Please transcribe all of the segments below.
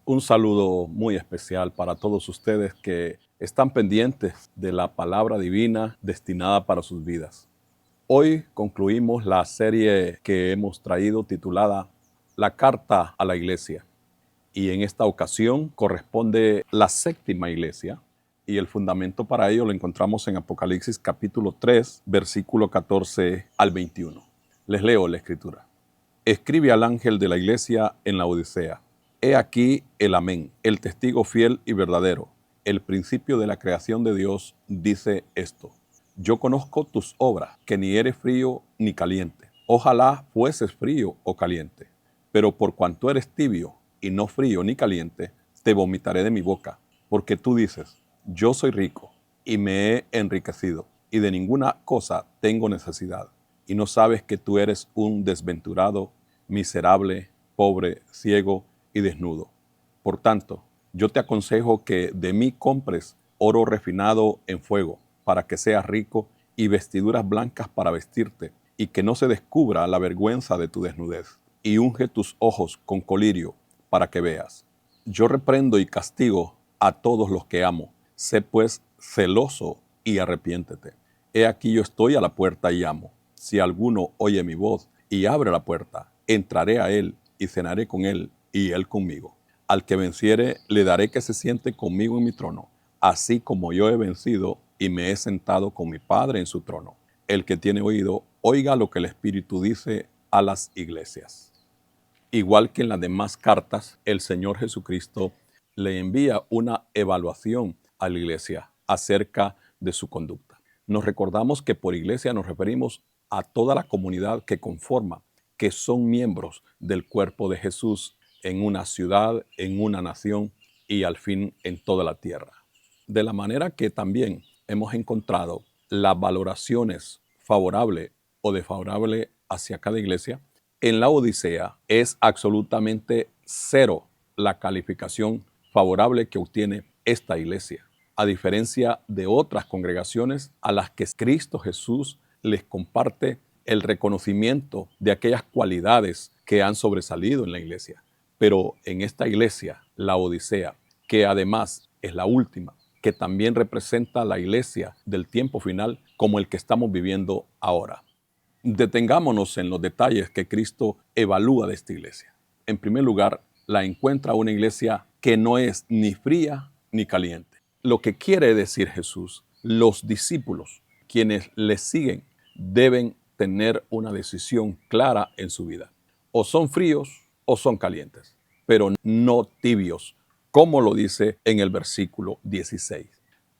Un saludo muy especial para todos ustedes que están pendientes de la palabra divina destinada para sus vidas. Hoy concluimos la serie que hemos traído titulada La Carta a la Iglesia. Y en esta ocasión corresponde la séptima iglesia. Y el fundamento para ello lo encontramos en Apocalipsis capítulo 3, versículo 14 al 21. Les leo la escritura. Escribe al ángel de la iglesia en la Odisea. He aquí el Amén, el testigo fiel y verdadero, el principio de la creación de Dios, dice esto. Yo conozco tus obras, que ni eres frío ni caliente. Ojalá fueses frío o caliente. Pero por cuanto eres tibio y no frío ni caliente, te vomitaré de mi boca. Porque tú dices, yo soy rico y me he enriquecido, y de ninguna cosa tengo necesidad. Y no sabes que tú eres un desventurado, miserable, pobre, ciego y desnudo. Por tanto, yo te aconsejo que de mí compres oro refinado en fuego, para que seas rico, y vestiduras blancas para vestirte, y que no se descubra la vergüenza de tu desnudez. Y unge tus ojos con colirio, para que veas. Yo reprendo y castigo a todos los que amo. Sé pues celoso y arrepiéntete. He aquí yo estoy a la puerta y llamo. Si alguno oye mi voz y abre la puerta, entraré a él y cenaré con él y él conmigo. Al que venciere, le daré que se siente conmigo en mi trono, así como yo he vencido y me he sentado con mi Padre en su trono. El que tiene oído, oiga lo que el Espíritu dice a las iglesias. Igual que en las demás cartas, el Señor Jesucristo le envía una evaluación a la iglesia acerca de su conducta. Nos recordamos que por iglesia nos referimos a toda la comunidad que conforma, que son miembros del cuerpo de Jesús en una ciudad, en una nación y al fin en toda la tierra. De la manera que también hemos encontrado las valoraciones favorables o desfavorables hacia cada iglesia, en la Odisea es absolutamente cero la calificación favorable que obtiene esta iglesia, a diferencia de otras congregaciones a las que Cristo Jesús les comparte el reconocimiento de aquellas cualidades que han sobresalido en la iglesia. Pero en esta iglesia, la Odisea, que además es la última, que también representa la iglesia del tiempo final como el que estamos viviendo ahora. Detengámonos en los detalles que Cristo evalúa de esta iglesia. En primer lugar, la encuentra una iglesia que no es ni fría ni caliente. Lo que quiere decir Jesús, los discípulos, quienes le siguen, deben tener una decisión clara en su vida. O son fríos o son calientes, pero no tibios, como lo dice en el versículo 16.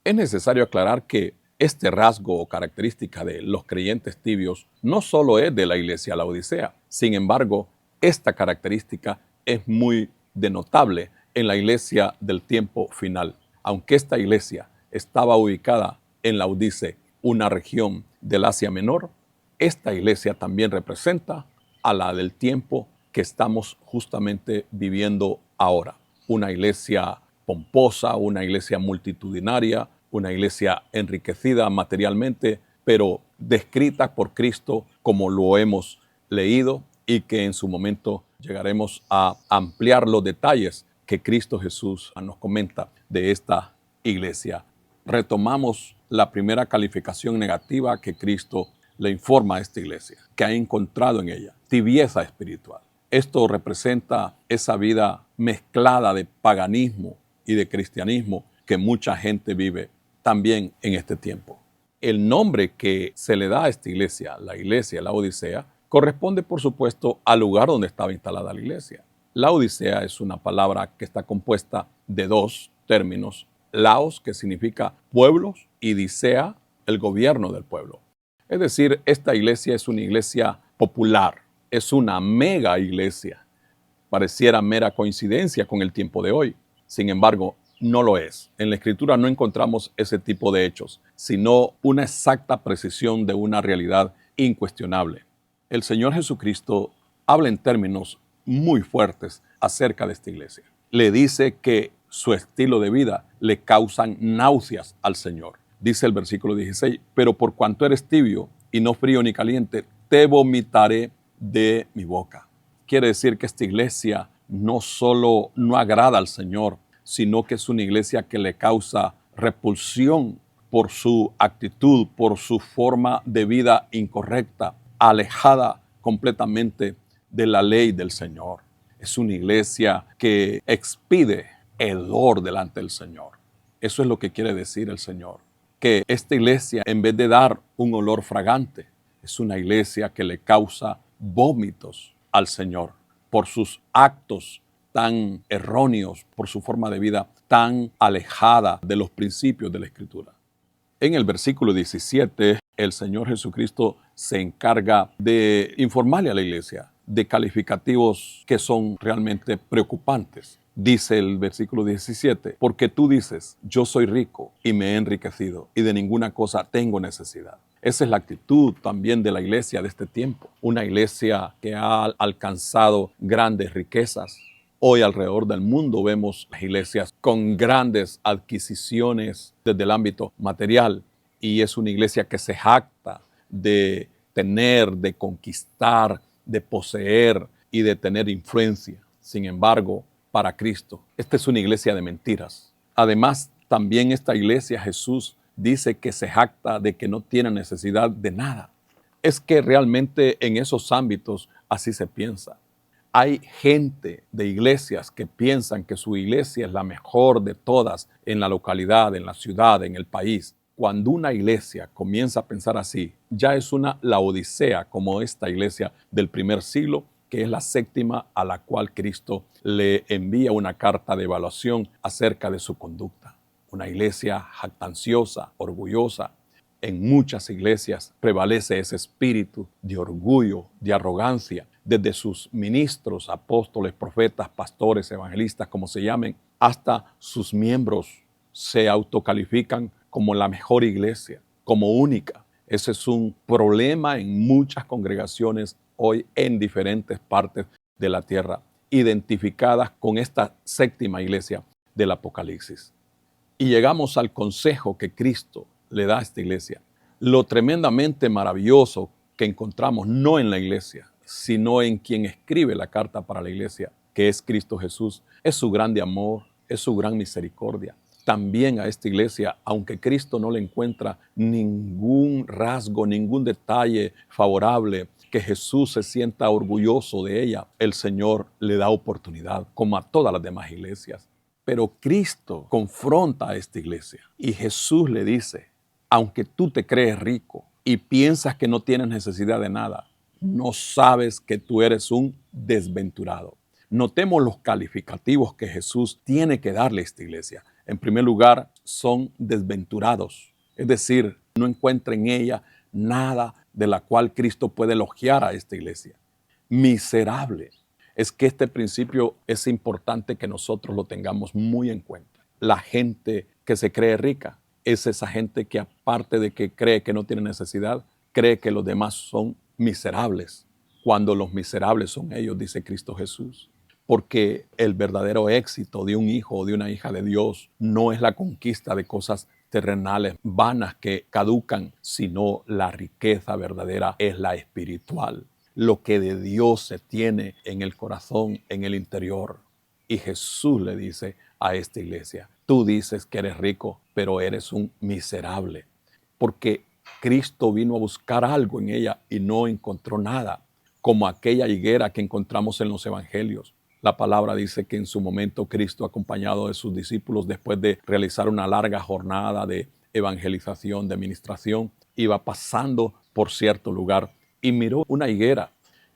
Es necesario aclarar que este rasgo o característica de los creyentes tibios no solo es de la iglesia Laodicea. Sin embargo, esta característica es muy denotable en la iglesia del tiempo final. Aunque esta iglesia estaba ubicada en Laodice, una región del Asia Menor, esta iglesia también representa a la del tiempo que estamos justamente viviendo ahora. Una iglesia pomposa, una iglesia multitudinaria, una iglesia enriquecida materialmente, pero descrita por Cristo como lo hemos leído y que en su momento llegaremos a ampliar los detalles que Cristo Jesús nos comenta de esta iglesia. Retomamos la primera calificación negativa que Cristo le informa a esta iglesia, que ha encontrado en ella: tibieza espiritual. Esto representa esa vida mezclada de paganismo y de cristianismo que mucha gente vive también en este tiempo. El nombre que se le da a esta iglesia, la Odisea, corresponde por supuesto al lugar donde estaba instalada la iglesia. La Odisea es una palabra que está compuesta de dos términos: Laos, que significa pueblos, y Dicea, el gobierno del pueblo. Es decir, esta iglesia es una iglesia popular, es una mega iglesia. Pareciera mera coincidencia con el tiempo de hoy. Sin embargo, no lo es. En la Escritura no encontramos ese tipo de hechos, sino una exacta precisión de una realidad incuestionable. El Señor Jesucristo habla en términos muy fuertes acerca de esta iglesia. Le dice que su estilo de vida le causan náuseas al Señor. Dice el versículo 16, pero por cuanto eres tibio y no frío ni caliente, te vomitaré de mi boca. Quiere decir que esta iglesia no solo no agrada al Señor, sino que es una iglesia que le causa repulsión por su actitud, por su forma de vida incorrecta, alejada completamente de la ley del Señor. Es una iglesia que expide hedor delante del Señor. Eso es lo que quiere decir el Señor. Que esta iglesia, en vez de dar un olor fragante, es una iglesia que le causa vómitos al Señor por sus actos tan erróneos, por su forma de vida tan alejada de los principios de la Escritura. En el versículo 17, el Señor Jesucristo se encarga de informarle a la iglesia de calificativos que son realmente preocupantes. Dice el versículo 17, porque tú dices, yo soy rico y me he enriquecido y de ninguna cosa tengo necesidad. Esa es la actitud también de la iglesia de este tiempo. Una iglesia que ha alcanzado grandes riquezas. Hoy alrededor del mundo vemos iglesias con grandes adquisiciones desde el ámbito material y es una iglesia que se jacta de tener, de conquistar, de poseer y de tener influencia. Sin embargo, para Cristo, esta es una iglesia de mentiras. Además, también esta iglesia Jesús dice que se jacta de que no tiene necesidad de nada. Es que realmente en esos ámbitos así se piensa. Hay gente de iglesias que piensan que su iglesia es la mejor de todas en la localidad, en la ciudad, en el país. Cuando una iglesia comienza a pensar así, ya es una Laodicea como esta iglesia del primer siglo, que es la séptima a la cual Cristo le envía una carta de evaluación acerca de su conducta. Una iglesia jactanciosa, orgullosa. En muchas iglesias prevalece ese espíritu de orgullo, de arrogancia, desde sus ministros, apóstoles, profetas, pastores, evangelistas, como se llamen, hasta sus miembros se autocalifican como la mejor iglesia, como única. Ese es un problema en muchas congregaciones hoy en diferentes partes de la tierra, identificadas con esta séptima iglesia del Apocalipsis. Y llegamos al consejo que Cristo le da a esta iglesia. Lo tremendamente maravilloso que encontramos no en la iglesia, sino en quien escribe la carta para la iglesia, que es Cristo Jesús. Es su grande amor, es su gran misericordia. También a esta iglesia, aunque Cristo no le encuentra ningún rasgo, ningún detalle favorable, que Jesús se sienta orgulloso de ella, el Señor le da oportunidad, como a todas las demás iglesias. Pero Cristo confronta a esta iglesia y Jesús le dice, aunque tú te crees rico y piensas que no tienes necesidad de nada, no sabes que tú eres un desventurado. Notemos los calificativos que Jesús tiene que darle a esta iglesia. En primer lugar, son desventurados, es decir, no encuentra en ella nada de la cual Cristo puede elogiar a esta iglesia. Miserable. Es que este principio es importante que nosotros lo tengamos muy en cuenta. La gente que se cree rica es esa gente que, aparte de que cree que no tiene necesidad, cree que los demás son miserables, cuando los miserables son ellos, dice Cristo Jesús. Porque el verdadero éxito de un hijo o de una hija de Dios no es la conquista de cosas terrenales vanas que caducan, sino la riqueza verdadera es la espiritual. Lo que de Dios se tiene en el corazón, en el interior. Y Jesús le dice a esta iglesia, tú dices que eres rico, pero eres un miserable. Porque Cristo vino a buscar algo en ella y no encontró nada, como aquella higuera que encontramos en los evangelios. La palabra dice que en su momento Cristo, acompañado de sus discípulos, después de realizar una larga jornada de evangelización, de ministración, iba pasando por cierto lugar y miró una higuera.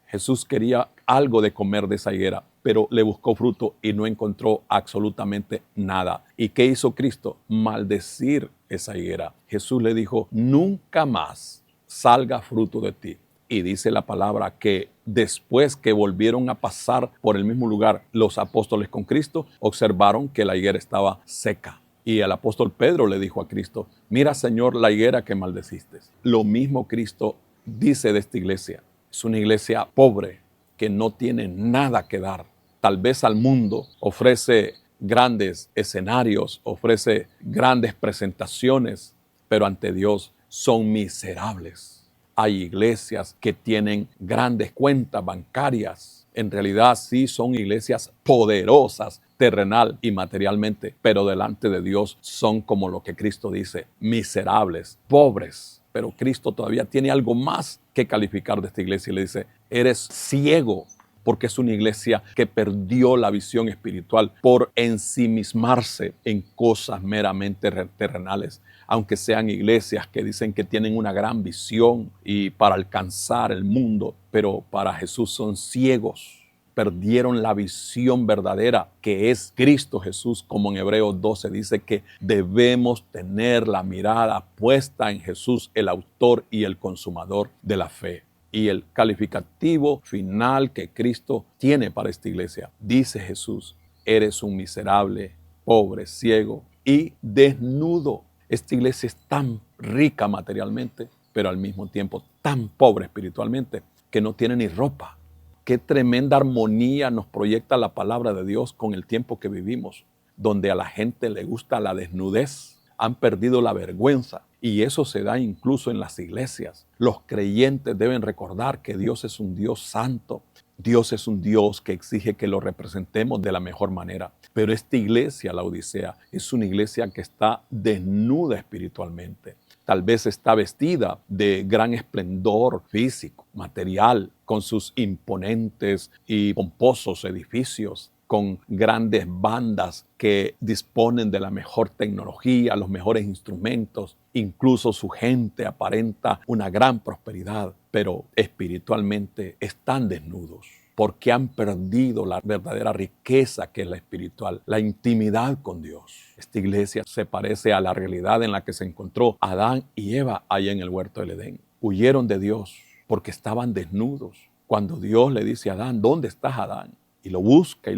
Jesús quería algo de comer de esa higuera, pero le buscó fruto y no encontró absolutamente nada. ¿Y qué hizo Cristo? Maldecir esa higuera. Jesús le dijo, nunca más salga fruto de ti. Y dice la palabra que después que volvieron a pasar por el mismo lugar los apóstoles con Cristo, observaron que la higuera estaba seca. Y el apóstol Pedro le dijo a Cristo, mira, Señor, la higuera que maldeciste. Lo mismo Cristo dice de esta iglesia. Es una iglesia pobre que no tiene nada que dar. Tal vez al mundo ofrece grandes escenarios, ofrece grandes presentaciones, pero ante Dios son miserables. Hay iglesias que tienen grandes cuentas bancarias En realidad sí son iglesias poderosas, terrenal y materialmente, pero delante de Dios son como lo que Cristo dice, miserables, pobres. Pero Cristo todavía tiene algo más que calificar de esta iglesia y le dice, eres ciego, porque es una iglesia que perdió la visión espiritual por ensimismarse en cosas meramente terrenales. Aunque sean iglesias que dicen que tienen una gran visión y para alcanzar el mundo, pero para Jesús son ciegos. Perdieron la visión verdadera que es Cristo Jesús, como en Hebreos 12 dice que debemos tener la mirada puesta en Jesús, el autor y el consumador de la fe. Y el calificativo final que Cristo tiene para esta iglesia, dice Jesús, eres un miserable, pobre, ciego y desnudo. Esta iglesia es tan rica materialmente, pero al mismo tiempo tan pobre espiritualmente, que no tiene ni ropa. Qué tremenda armonía nos proyecta la palabra de Dios con el tiempo que vivimos, donde a la gente le gusta la desnudez, han perdido la vergüenza y eso se da incluso en las iglesias. Los creyentes deben recordar que Dios es un Dios santo, Dios es un Dios que exige que lo representemos de la mejor manera. Pero esta iglesia, la Odisea, es una iglesia que está desnuda espiritualmente. Tal vez está vestida de gran esplendor físico, material, con sus imponentes y pomposos edificios, con grandes bandas que disponen de la mejor tecnología, los mejores instrumentos. Incluso su gente aparenta una gran prosperidad, pero espiritualmente están desnudos, porque han perdido la verdadera riqueza que es la espiritual, la intimidad con Dios. Esta iglesia se parece a la realidad en la que se encontró Adán y Eva allá en el huerto del Edén. Huyeron de Dios porque estaban desnudos. Cuando Dios le dice a Adán, ¿dónde estás, Adán? Y lo busca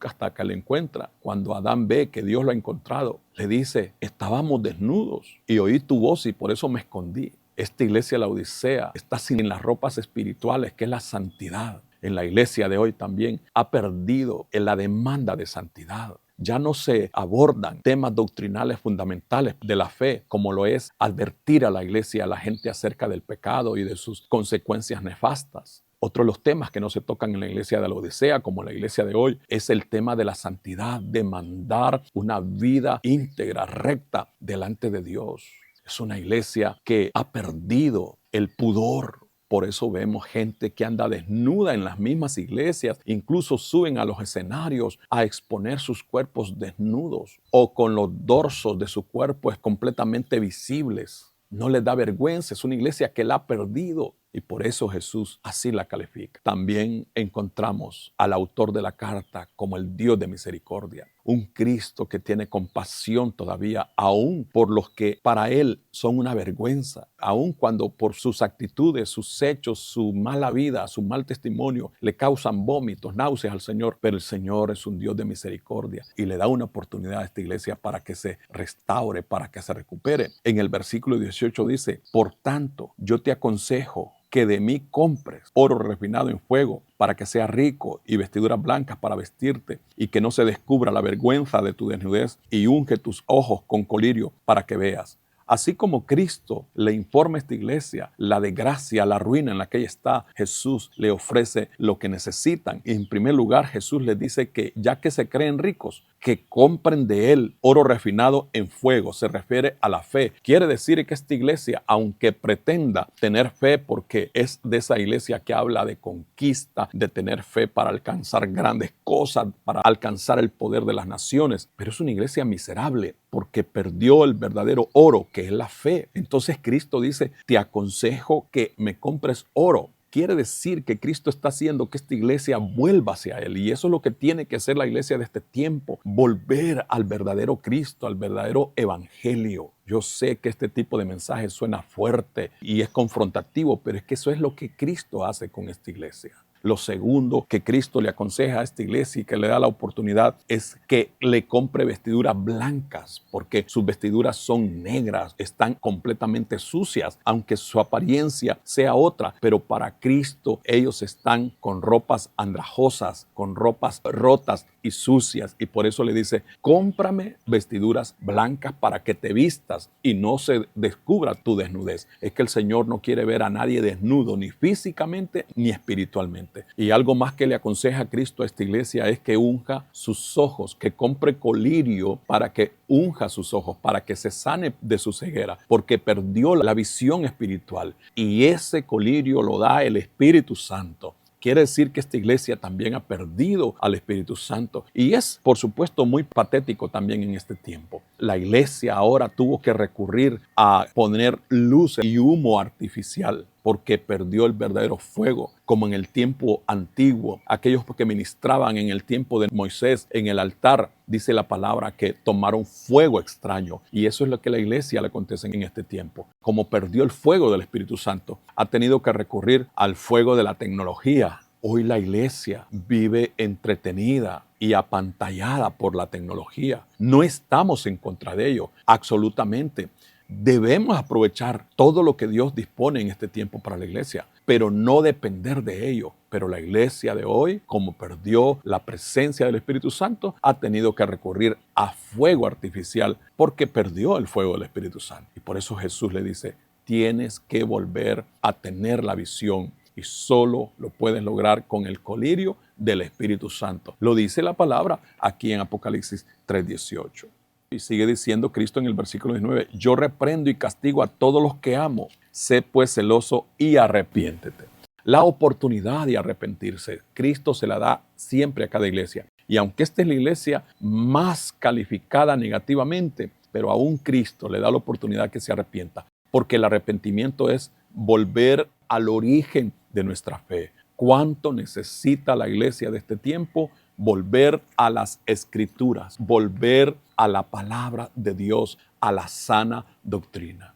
hasta que lo encuentra. Cuando Adán ve que Dios lo ha encontrado, le dice, estábamos desnudos y oí tu voz y por eso me escondí. Esta iglesia, la Odisea, está sin las ropas espirituales, que es la santidad. En la iglesia de hoy también ha perdido en la demanda de santidad. Ya no se abordan temas doctrinales fundamentales de la fe, como lo es advertir a la iglesia, a la gente acerca del pecado y de sus consecuencias nefastas. Otro de los temas que no se tocan en la iglesia de la Odisea, como la iglesia de hoy, es el tema de la santidad, demandar una vida íntegra, recta, delante de Dios. Es una iglesia que ha perdido el pudor. Por eso vemos gente que anda desnuda en las mismas iglesias, incluso suben a los escenarios a exponer sus cuerpos desnudos o con los dorsos de su cuerpo completamente visibles. No les da vergüenza, es una iglesia que la ha perdido y por eso Jesús así la califica. También encontramos al autor de la carta como el Dios de misericordia, un Cristo que tiene compasión todavía, aún por los que para Él son una vergüenza, aún cuando por sus actitudes, sus hechos, su mala vida, su mal testimonio le causan vómitos, náuseas al Señor, pero el Señor es un Dios de misericordia y le da una oportunidad a esta iglesia para que se restaure, para que se recupere. En el versículo 18 dice, por tanto, yo te aconsejo que de mí compres oro refinado en fuego para que seas rico y vestiduras blancas para vestirte y que no se descubra la vergüenza de tu desnudez y unge tus ojos con colirio para que veas. Así como Cristo le informa a esta iglesia la desgracia, la ruina en la que ella está, Jesús le ofrece lo que necesitan. Y en primer lugar, Jesús les dice que ya que se creen ricos, que compren de Él oro refinado en fuego. Se refiere a la fe. Quiere decir que esta iglesia, aunque pretenda tener fe, porque es de esa iglesia que habla de conquista, de tener fe para alcanzar grandes cosas, para alcanzar el poder de las naciones, pero es una iglesia miserable porque perdió el verdadero oro, que es la fe. Entonces Cristo dice, te aconsejo que me compres oro. Quiere decir que Cristo está haciendo que esta iglesia vuelva hacia Él. Y eso es lo que tiene que hacer la iglesia de este tiempo. Volver al verdadero Cristo, al verdadero evangelio. Yo sé que este tipo de mensaje suena fuerte y es confrontativo, pero es que eso es lo que Cristo hace con esta iglesia. Lo segundo que Cristo le aconseja a esta iglesia y que le da la oportunidad es que le compre vestiduras blancas, porque sus vestiduras son negras, están completamente sucias, aunque su apariencia sea otra, pero para Cristo ellos están con ropas andrajosas, con ropas rotas y sucias, y por eso le dice, cómprame vestiduras blancas para que te vistas y no se descubra tu desnudez. Es que el Señor no quiere ver a nadie desnudo, ni físicamente ni espiritualmente. aceite. Y algo más que le aconseja a Cristo a esta iglesia es que unja sus ojos, que compre colirio para que unja sus ojos, para que se sane de su ceguera, porque perdió la visión espiritual. Y ese colirio lo da el Espíritu Santo. Quiere decir que esta iglesia también ha perdido al Espíritu Santo. Y es, por supuesto, muy patético también en este tiempo. La iglesia ahora tuvo que recurrir a poner luz y humo artificial porque perdió el verdadero fuego, como en el tiempo antiguo. Aquellos que ministraban en el tiempo de Moisés en el altar, dice la palabra que tomaron fuego extraño. Y eso es lo que a la iglesia le acontece en este tiempo. Como perdió el fuego del Espíritu Santo, ha tenido que recurrir al fuego de la tecnología. Hoy la iglesia vive entretenida y apantallada por la tecnología. No estamos en contra de ello, absolutamente. Debemos aprovechar todo lo que Dios dispone en este tiempo para la iglesia, pero no depender de ello. Pero la iglesia de hoy, como perdió la presencia del Espíritu Santo, ha tenido que recurrir a fuego artificial porque perdió el fuego del Espíritu Santo. Y por eso Jesús le dice, tienes que volver a tener la visión y solo lo puedes lograr con el colirio del Espíritu Santo. Lo dice la palabra aquí en Apocalipsis 3:18. Y sigue diciendo Cristo en el versículo 19, yo reprendo y castigo a todos los que amo. Sé pues celoso y arrepiéntete. La oportunidad de arrepentirse, Cristo se la da siempre a cada iglesia. Y aunque esta es la iglesia más calificada negativamente, pero aún Cristo le da la oportunidad que se arrepienta. Porque el arrepentimiento es volver al origen de nuestra fe. ¿Cuánto necesita la iglesia de este tiempo? Volver a las Escrituras, volver a la palabra de Dios, a la sana doctrina.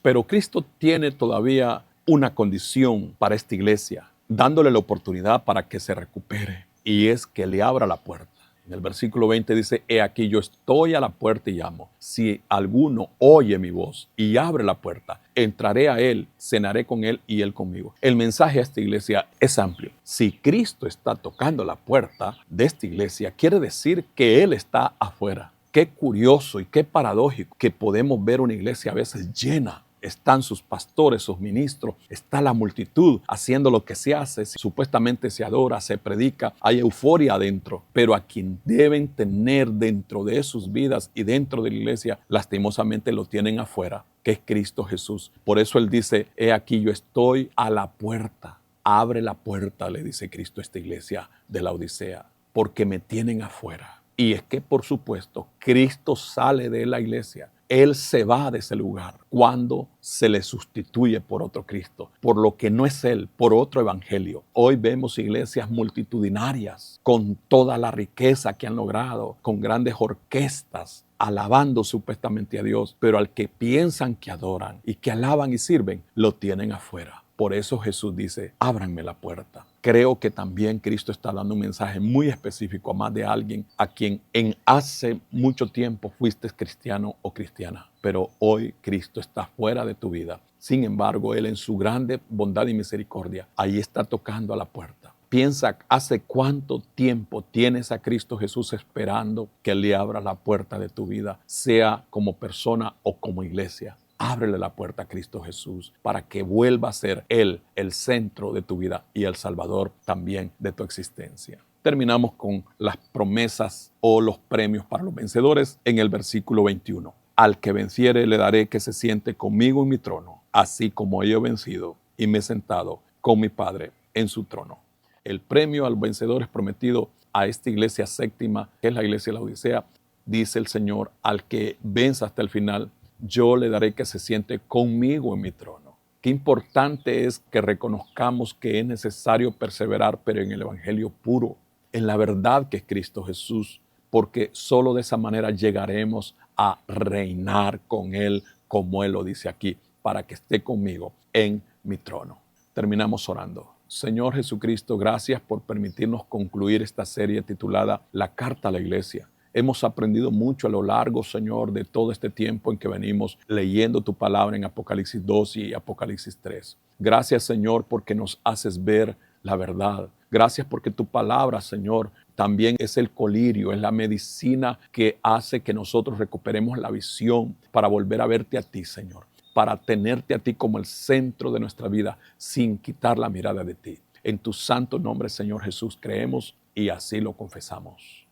Pero Cristo tiene todavía una condición para esta iglesia, dándole la oportunidad para que se recupere, y es que le abra la puerta. En el versículo 20 dice, he aquí yo estoy a la puerta y llamo. Si alguno oye mi voz y abre la puerta, entraré a él, cenaré con él y él conmigo. El mensaje a esta iglesia es amplio. Si Cristo está tocando la puerta de esta iglesia, quiere decir que él está afuera. Qué curioso y qué paradójico que podemos ver una iglesia a veces llena. Están sus pastores, sus ministros, está la multitud haciendo lo que se hace, supuestamente se adora, se predica, hay euforia adentro, pero a quien deben tener dentro de sus vidas y dentro de la iglesia, lastimosamente lo tienen afuera, que es Cristo Jesús. Por eso Él dice, he aquí yo estoy a la puerta, abre la puerta, le dice Cristo a esta iglesia de la Odisea, porque me tienen afuera. Y es que, por supuesto, Cristo sale de la iglesia. Él se va de ese lugar cuando se le sustituye por otro Cristo, por lo que no es Él, por otro evangelio. Hoy vemos iglesias multitudinarias con toda la riqueza que han logrado, con grandes orquestas, alabando supuestamente a Dios, pero al que piensan que adoran y que alaban y sirven, lo tienen afuera. Por eso Jesús dice, ábranme la puerta. Creo que también Cristo está dando un mensaje muy específico a más de alguien a quien en hace mucho tiempo fuiste cristiano o cristiana, pero hoy Cristo está fuera de tu vida. Sin embargo, Él en su grande bondad y misericordia, ahí está tocando a la puerta. Piensa, ¿hace cuánto tiempo tienes a Cristo Jesús esperando que le abra la puerta de tu vida, sea como persona o como iglesia? Ábrele la puerta a Cristo Jesús para que vuelva a ser Él el centro de tu vida y el Salvador también de tu existencia. Terminamos con las promesas o los premios para los vencedores en el versículo 21. Al que venciere le daré que se siente conmigo en mi trono, así como yo he vencido y me he sentado con mi Padre en su trono. El premio al vencedor es prometido a esta iglesia séptima, que es la iglesia de la Odisea. Dice el Señor, al que venza hasta el final, yo le daré que se siente conmigo en mi trono. Qué importante es que reconozcamos que es necesario perseverar, pero en el evangelio puro, en la verdad que es Cristo Jesús, porque solo de esa manera llegaremos a reinar con Él, como Él lo dice aquí, para que esté conmigo en mi trono. Terminamos orando. Señor Jesucristo, gracias por permitirnos concluir esta serie titulada La Carta a la Iglesia. Hemos aprendido mucho a lo largo, Señor, de todo este tiempo en que venimos leyendo tu palabra en Apocalipsis 2 y Apocalipsis 3. Gracias, Señor, porque nos haces ver la verdad. Gracias porque tu palabra, Señor, también es el colirio, es la medicina que hace que nosotros recuperemos la visión para volver a verte a ti, Señor, para tenerte a ti como el centro de nuestra vida sin quitar la mirada de ti. En tu santo nombre, Señor Jesús, creemos y así lo confesamos.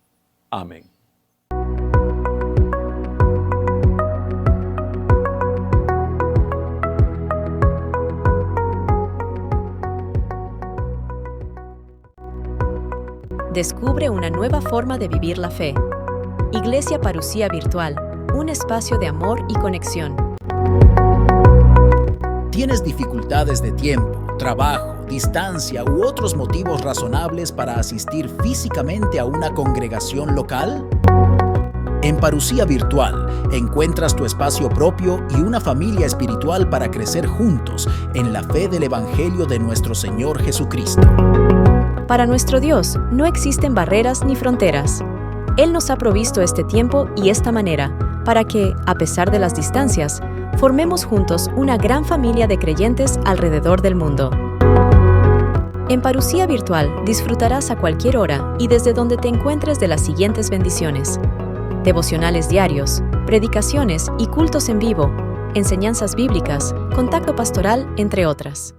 Amén. Descubre una nueva forma de vivir la fe. Iglesia Parucía Virtual, un espacio de amor y conexión. ¿Tienes dificultades de tiempo, trabajo, distancia u otros motivos razonables para asistir físicamente a una congregación local? En Parucía Virtual encuentras tu espacio propio y una familia espiritual para crecer juntos en la fe del Evangelio de nuestro Señor Jesucristo. Para nuestro Dios no existen barreras ni fronteras. Él nos ha provisto este tiempo y esta manera para que, a pesar de las distancias, formemos juntos una gran familia de creyentes alrededor del mundo. En Parucía Virtual disfrutarás a cualquier hora y desde donde te encuentres de las siguientes bendiciones: devocionales diarios, predicaciones y cultos en vivo, enseñanzas bíblicas, contacto pastoral, entre otras.